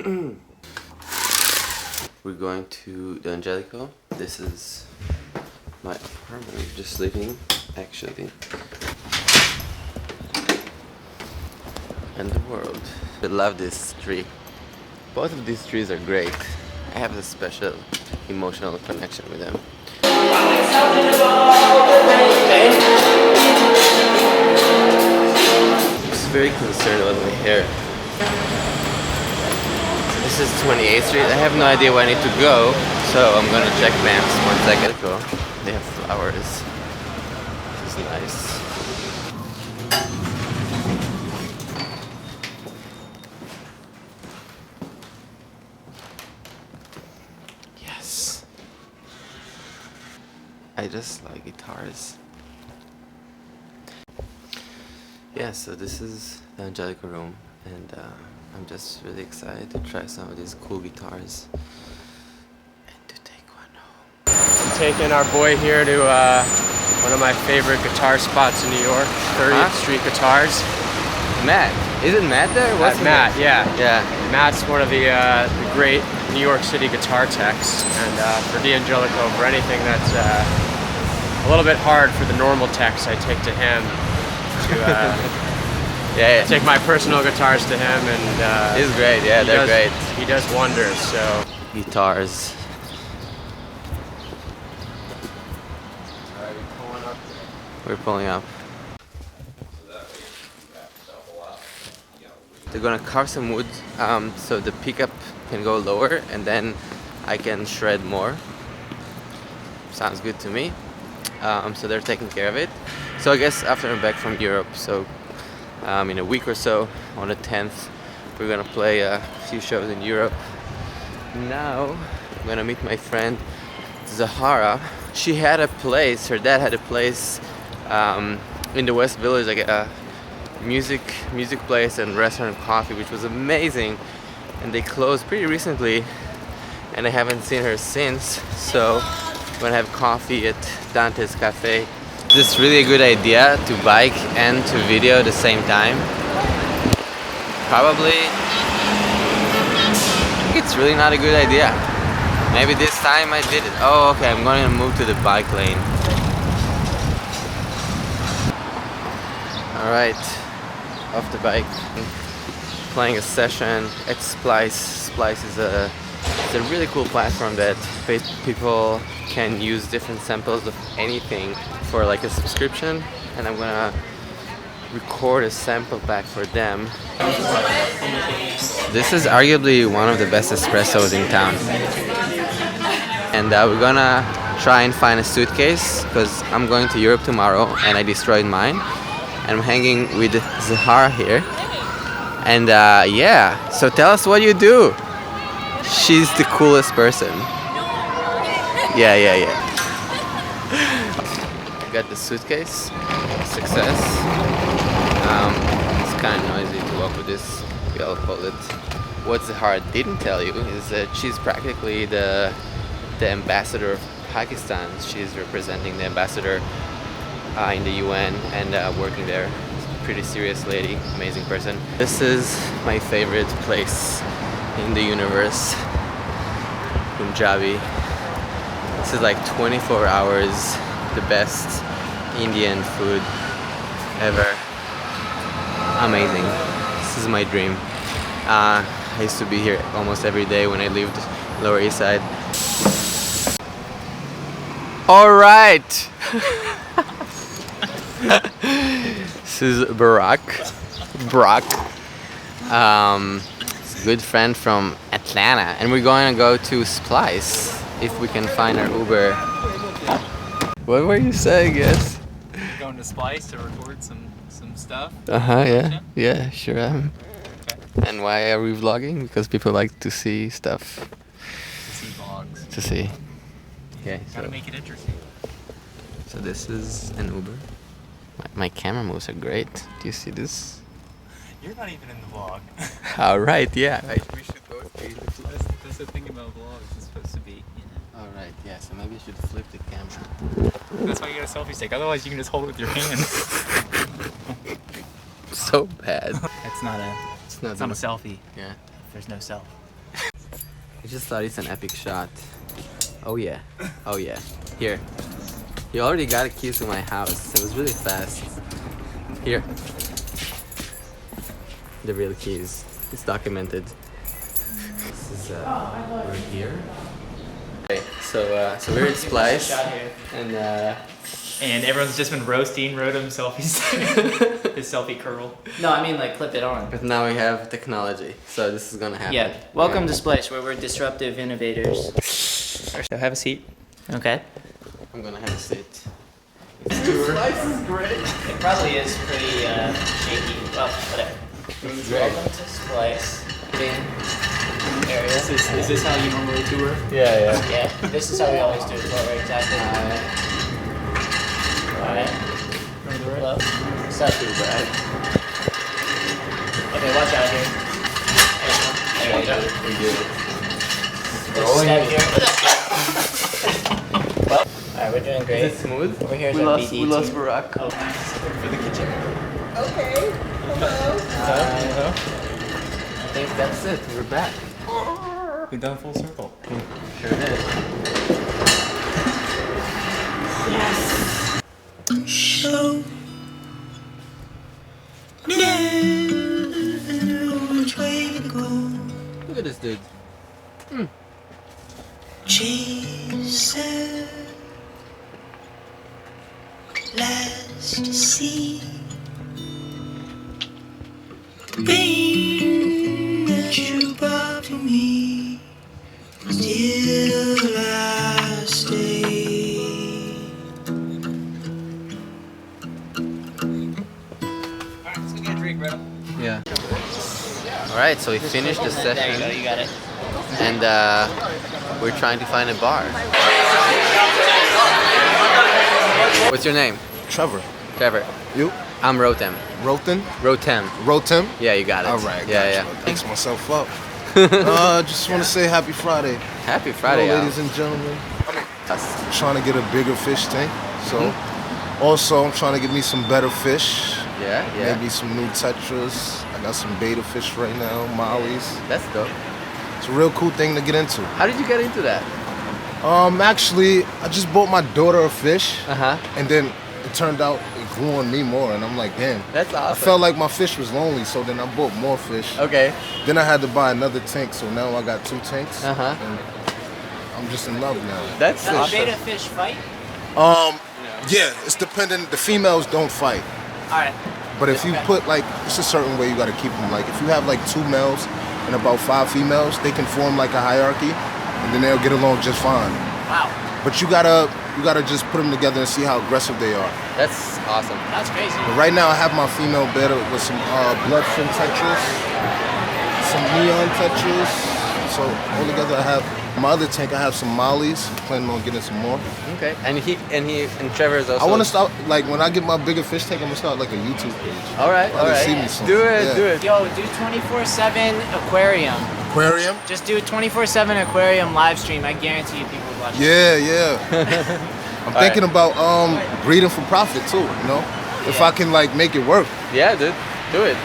We're going to the Angelico. This is my apartment, just living actually. And the world. I love this tree. Both of these trees are great. I have a special emotional connection with them. I'm just very concerned about my hair. This is 28th Street. I have no idea where I need to go, so I'm gonna check maps 1 second. Cool. They have flowers. This is nice. Yes. I just like guitars. Yeah, so this is the Angelico room, and I'm just really excited to try some of these cool guitars and to take one home. I'm taking our boy here to one of my favorite guitar spots in New York, 30th Street Guitars. Matt. Isn't Matt there? What's Matt, yeah. Yeah. Matt's one of the great New York City guitar techs, and for D'Angelico, for anything that's a little bit hard for the normal techs, I take to him to yeah. take my personal guitars to him, and he's great. Yeah, they're great. He does wonders. So guitars. We're pulling up. They're gonna carve some wood so the pickup can go lower, and then I can shred more. Sounds good to me. So they're taking care of it. So I guess after I'm back from Europe, so in a week or so, on the 10th, we're gonna play a few shows in Europe. Now I'm gonna meet my friend Zahara. She had a place, her dad had a place in the West Village, like a music place and restaurant and coffee, which was amazing, and they closed pretty recently, and I haven't seen her since. So I'm gonna have coffee at Dante's Cafe. This is really a good idea to bike and to video at the same time. Probably I think it's really not a good idea. Maybe this time I did it. Oh, okay, I'm going to move to the bike lane. Alright, off the bike. Playing a session at Splice. Splice is a really cool platform that people can use different samples of anything for like a subscription, and I'm gonna record a sample pack for them. This is arguably one of the best espressos in town, and we're gonna try and find a suitcase because I'm going to Europe tomorrow and I destroyed mine, and I'm hanging with Zahara here, and yeah, so tell us what you do. She's the coolest person. Yeah. Got the suitcase. Success. It's kind of noisy to walk with this. We all call it. What Zahara didn't tell you is that she's practically the ambassador of Pakistan. She's representing the ambassador in the UN and working there. Pretty serious lady, amazing person. This is my favorite place in the universe, Punjabi. This is like 24 hours, the best Indian food ever. Amazing. This is my dream. I used to be here almost every day when I lived Lower East Side. Alright! This is Brock. Good friend from Atlanta, and we're going to go to Splice if we can find our Uber. What were you saying? Yes. You're going to Splice to record some stuff. Yeah, sure am. Okay. And why are we vlogging? Because people like to see stuff. To see vlogs. To see. Okay. Gotta make it interesting. So this is an Uber. My camera moves are great. Do you see this? You're not even in the vlog. Alright, yeah. We should both be. That's the thing about vlogs. It's supposed to be, you know. Alright, yeah. So maybe you should flip the camera. That's why you get a selfie stick. Otherwise, you can just hold it with your hands. So bad. It's not a selfie. Yeah. There's no self. I just thought it's an epic shot. Oh yeah. Oh yeah. Here. He already got a key to my house. It was really fast. Here. The real keys. It's documented. This is we're here. Okay, so we're in Splice, and everyone's just been roasting Rotem selfies. His selfie curl. No, I mean like clip it on. but now we have technology, so this is gonna happen. Yeah. Welcome to Splice, where we're disruptive innovators. So have a seat. Okay. I'm gonna have a seat. Splice is great. It probably is pretty shaky. Well, whatever. Welcome to Splice. Area. Is this how you normally tour? Yeah. Yeah, this is how we always do it. Right, exactly. Alright. Hello. What's up? Too bad. Okay, watch out here. There you go. We did it. Step here. Well, alright, we're doing great. Is it smooth? Over here is We our lost BD team. Barack. Oh. For the kitchen. Okay. Hello. I think that's it. We're back. We've done full circle. Sure did. So which way to go? Look at this dude. Chasing last to see pain that you brought to me. Still I stay. Alright, so get a drink, bro. Yeah. All right, so we finished the There you go, session, you got it. and we're trying to find a bar. What's your name? Trevor. Trevor. You? I'm Rotem. Roten? Rotem. Rotem? Yeah, you got it. All right. Yeah, gotcha. Thanks myself up. Just want to say happy Friday. Happy Friday, Hello, y'all. ladies and gentlemen. Us. I'm trying to get a bigger fish tank. So, also, I'm trying to get me some better fish. Yeah. Maybe some new tetras. I got some beta fish right now, mollies. That's dope. It's a real cool thing to get into. How did you get into that? Actually, I just bought my daughter a fish, Uh-huh. and then it turned out it grew on me more, and I'm like, damn. That's awesome. I felt like my fish was lonely, so then I bought more fish. Okay. Then I had to buy another tank, so now I got 2 tanks. Uh-huh. And I'm just in love now. That's Does awesome. beta fish fight? Yeah, it's dependent. The females don't fight, Alright. but if you put like, it's a certain way you got to keep them. Like if you have like 2 males and about 5 females, they can form like a hierarchy, and then they'll get along just fine. Wow. But you gotta just put them together and see how aggressive they are. That's awesome. That's crazy. But right now I have my female beta with some bloodfin tetras, some neon tetras. So all together I have my other tank. I have some mollies. I'm planning on getting some more. Okay. And Trevor is also. I want to start like when I get my bigger fish tank. I'm gonna start like a YouTube page. All right. Probably see me soon. Do it. Yeah. Do it. Yo, do 24/7 aquarium. Aquarium. Just do a 24/7 aquarium live stream. I guarantee you people will watch it. Yeah. I'm thinking about breeding for profit too. You know, if I can like make it work. Yeah, dude. Do it.